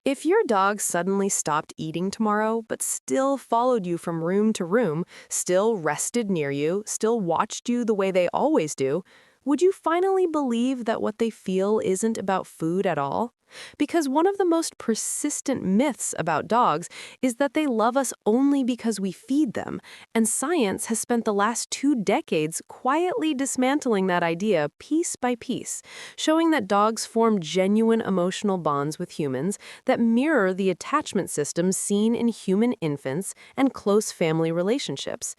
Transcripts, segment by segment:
If your dog suddenly stopped eating tomorrow, but still followed you from room to room, still rested near you, still watched you the way they always do, would you finally believe that what they feel isn't about food at all? Because one of the most persistent myths about dogs is that they love us only because we feed them, and science has spent the last 2 decades quietly dismantling that idea piece by piece, showing that dogs form genuine emotional bonds with humans that mirror the attachment systems seen in human infants and close family relationships.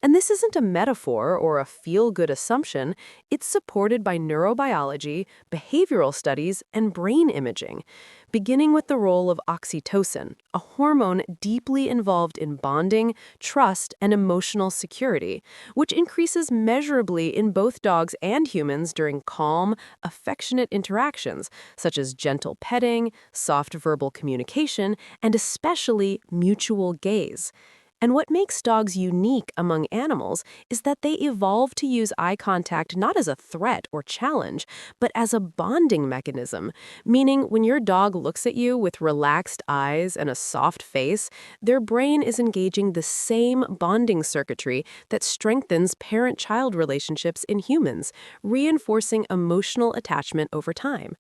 And this isn't a metaphor or a feel-good assumption, it's supported by neurobiology, behavioral studies, and brain imaging, beginning with the role of oxytocin, a hormone deeply involved in bonding, trust, and emotional security, which increases measurably in both dogs and humans during calm, affectionate interactions, such as gentle petting, soft verbal communication, and especially mutual gaze. And what makes dogs unique among animals is that they evolve to use eye contact not as a threat or challenge, but as a bonding mechanism, meaning when your dog looks at you with relaxed eyes and a soft face, their brain is engaging the same bonding circuitry that strengthens parent-child relationships in humans, reinforcing emotional attachment over time.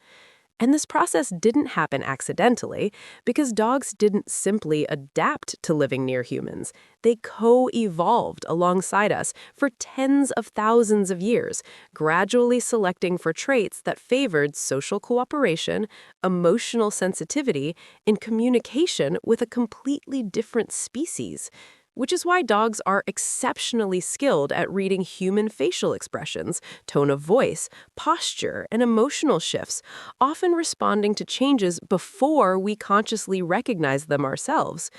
And this process didn't happen accidentally, because dogs didn't simply adapt to living near humans. They co-evolved alongside us for tens of thousands of years, gradually selecting for traits that favored social cooperation, emotional sensitivity, and communication with a completely different species. Which is why dogs are exceptionally skilled at reading human facial expressions, tone of voice, posture, and emotional shifts, often responding to changes before we consciously recognize them ourselves.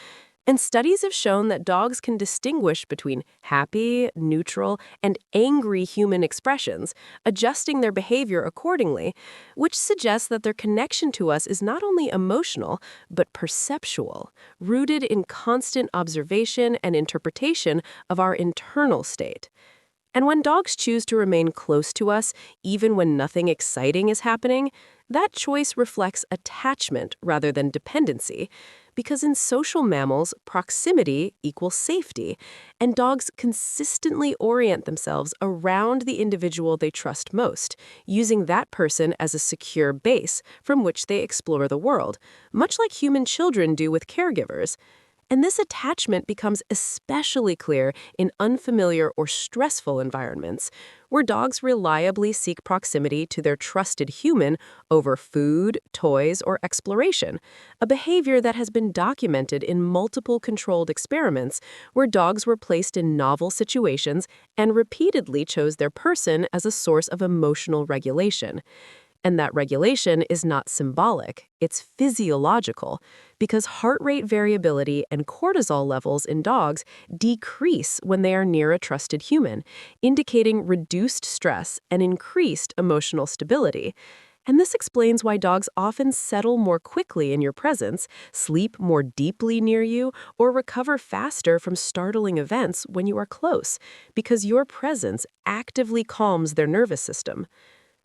And studies have shown that dogs can distinguish between happy, neutral, and angry human expressions, adjusting their behavior accordingly, which suggests that their connection to us is not only emotional, but perceptual, rooted in constant observation and interpretation of our internal state. And when dogs choose to remain close to us, even when nothing exciting is happening, that choice reflects attachment rather than dependency, because in social mammals, proximity equals safety, and dogs consistently orient themselves around the individual they trust most, using that person as a secure base from which they explore the world, much like human children do with caregivers. And this attachment becomes especially clear in unfamiliar or stressful environments, where dogs reliably seek proximity to their trusted human over food, toys, or exploration, a behavior that has been documented in multiple controlled experiments where dogs were placed in novel situations and repeatedly chose their person as a source of emotional regulation. And that regulation is not symbolic, it's physiological, because heart rate variability and cortisol levels in dogs decrease when they are near a trusted human, indicating reduced stress and increased emotional stability. And this explains why dogs often settle more quickly in your presence, sleep more deeply near you, or recover faster from startling events when you are close, because your presence actively calms their nervous system.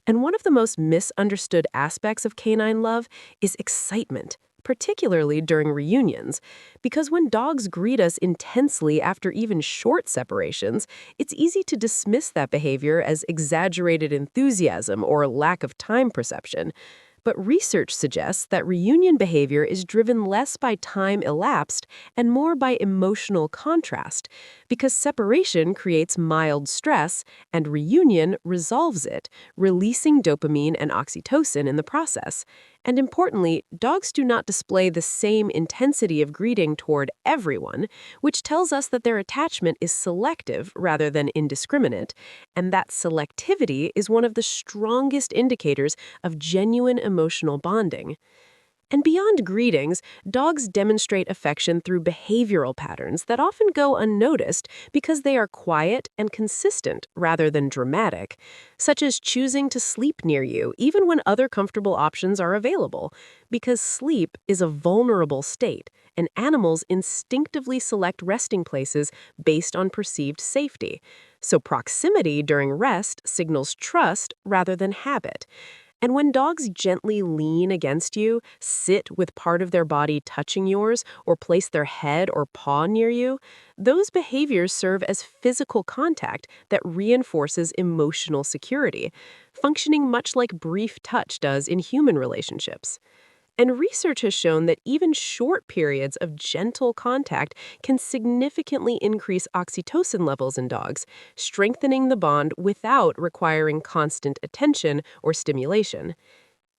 And one of the most misunderstood aspects of canine love is excitement, particularly during reunions. Because when dogs greet us intensely after even short separations, it's easy to dismiss that behavior as exaggerated enthusiasm or lack of time perception. But research suggests that reunion behavior is driven less by time elapsed and more by emotional contrast, because separation creates mild stress and reunion resolves it, releasing dopamine and oxytocin in the process. And importantly, dogs do not display the same intensity of greeting toward everyone, which tells us that their attachment is selective rather than indiscriminate, and that selectivity is one of the strongest indicators of genuine emotional bonding. And beyond greetings, dogs demonstrate affection through behavioral patterns that often go unnoticed because they are quiet and consistent rather than dramatic, such as choosing to sleep near you even when other comfortable options are available, because sleep is a vulnerable state, and animals instinctively select resting places based on perceived safety. So proximity during rest signals trust rather than habit. And when dogs gently lean against you, sit with part of their body touching yours, or place their head or paw near you, those behaviors serve as physical contact that reinforces emotional security, functioning much like brief touch does in human relationships. And research has shown that even short periods of gentle contact can significantly increase oxytocin levels in dogs, strengthening the bond without requiring constant attention or stimulation.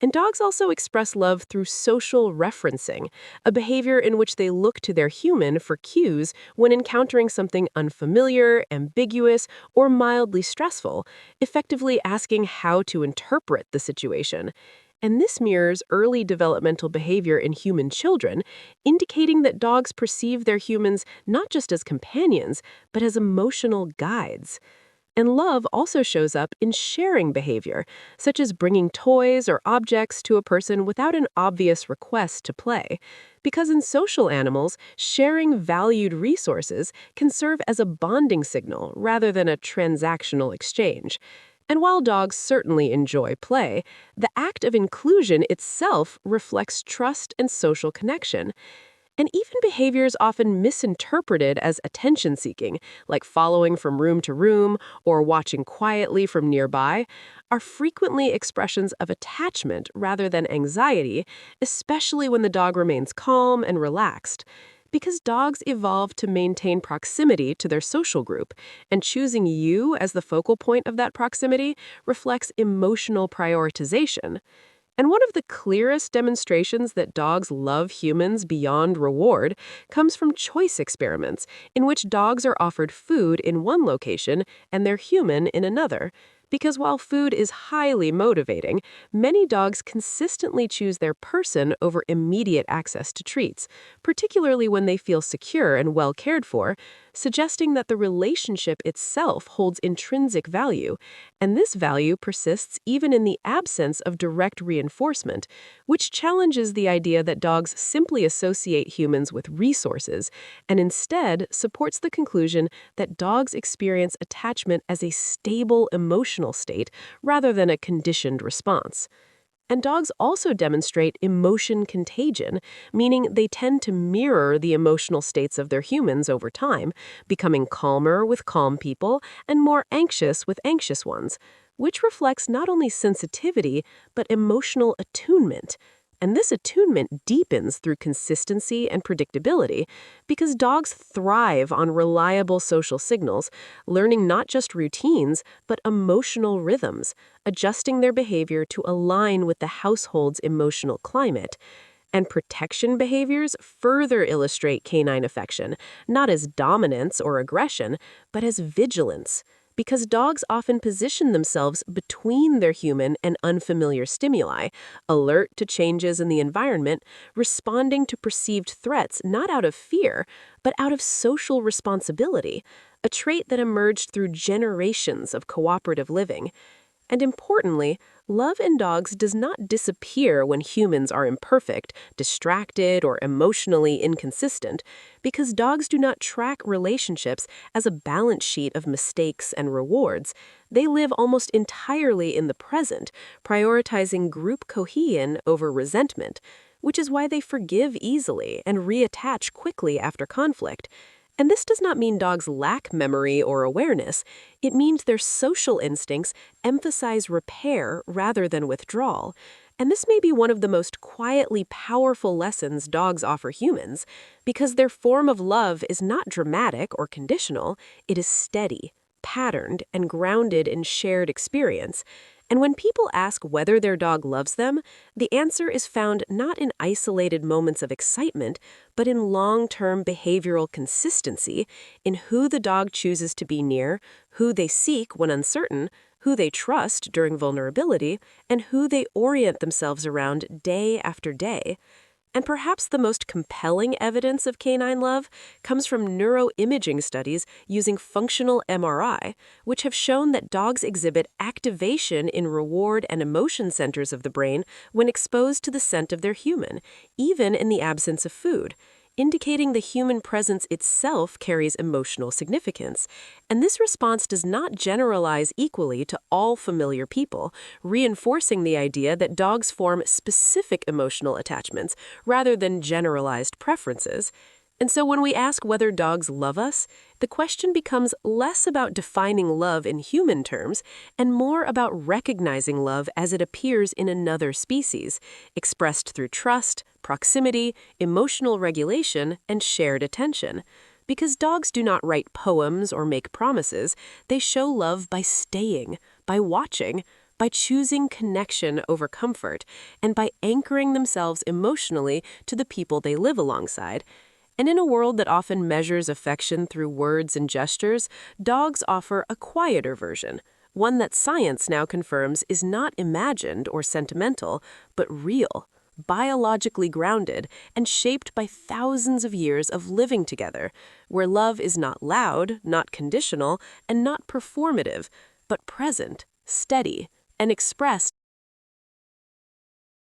And dogs also express love through social referencing, a behavior in which they look to their human for cues when encountering something unfamiliar, ambiguous, or mildly stressful, effectively asking how to interpret the situation. And this mirrors early developmental behavior in human children, indicating that dogs perceive their humans not just as companions, but as emotional guides. And love also shows up in sharing behavior, such as bringing toys or objects to a person without an obvious request to play. Because in social animals, sharing valued resources can serve as a bonding signal rather than a transactional exchange. And while dogs certainly enjoy play, the act of inclusion itself reflects trust and social connection. And even behaviors often misinterpreted as attention-seeking, like following from room to room or watching quietly from nearby, are frequently expressions of attachment rather than anxiety, especially when the dog remains calm and relaxed. Because dogs evolved to maintain proximity to their social group, and choosing you as the focal point of that proximity reflects emotional prioritization. And one of the clearest demonstrations that dogs love humans beyond reward comes from choice experiments, in which dogs are offered food in one location and their human in another. Because while food is highly motivating, many dogs consistently choose their person over immediate access to treats, particularly when they feel secure and well cared for, suggesting that the relationship itself holds intrinsic value, and this value persists even in the absence of direct reinforcement, which challenges the idea that dogs simply associate humans with resources, and instead supports the conclusion that dogs experience attachment as a stable emotional state rather than a conditioned response. And dogs also demonstrate emotion contagion, meaning they tend to mirror the emotional states of their humans over time, becoming calmer with calm people and more anxious with anxious ones, which reflects not only sensitivity, but emotional attunement. And this attunement deepens through consistency and predictability because dogs thrive on reliable social signals, learning not just routines, but emotional rhythms, adjusting their behavior to align with the household's emotional climate. And protection behaviors further illustrate canine affection, not as dominance or aggression, but as vigilance. Because dogs often position themselves between their human and unfamiliar stimuli, alert to changes in the environment, responding to perceived threats not out of fear, but out of social responsibility, a trait that emerged through generations of cooperative living. And importantly, love in dogs does not disappear when humans are imperfect, distracted, or emotionally inconsistent, because dogs do not track relationships as a balance sheet of mistakes and rewards. They live almost entirely in the present, prioritizing group cohesion over resentment, which is why they forgive easily and reattach quickly after conflict. And this does not mean dogs lack memory or awareness. It means their social instincts emphasize repair rather than withdrawal. And this may be one of the most quietly powerful lessons dogs offer humans, because their form of love is not dramatic or conditional, it is steady, patterned, and grounded in shared experience. And when people ask whether their dog loves them, the answer is found not in isolated moments of excitement, but in long-term behavioral consistency, in who the dog chooses to be near, who they seek when uncertain, who they trust during vulnerability, and who they orient themselves around day after day. And perhaps the most compelling evidence of canine love comes from neuroimaging studies using functional MRI, which have shown that dogs exhibit activation in reward and emotion centers of the brain when exposed to the scent of their human, even in the absence of food. indicating the human presence itself carries emotional significance. And this response does not generalize equally to all familiar people, reinforcing the idea that dogs form specific emotional attachments rather than generalized preferences. And so when we ask whether dogs love us, the question becomes less about defining love in human terms and more about recognizing love as it appears in another species, expressed through trust, proximity, emotional regulation, and shared attention. Because dogs do not write poems or make promises, they show love by staying, by watching, by choosing connection over comfort, and by anchoring themselves emotionally to the people they live alongside. And in a world that often measures affection through words and gestures, dogs offer a quieter version, one that science now confirms is not imagined or sentimental, but real, biologically grounded, and shaped by thousands of years of living together, where love is not loud, not conditional, and not performative, but present, steady, and expressed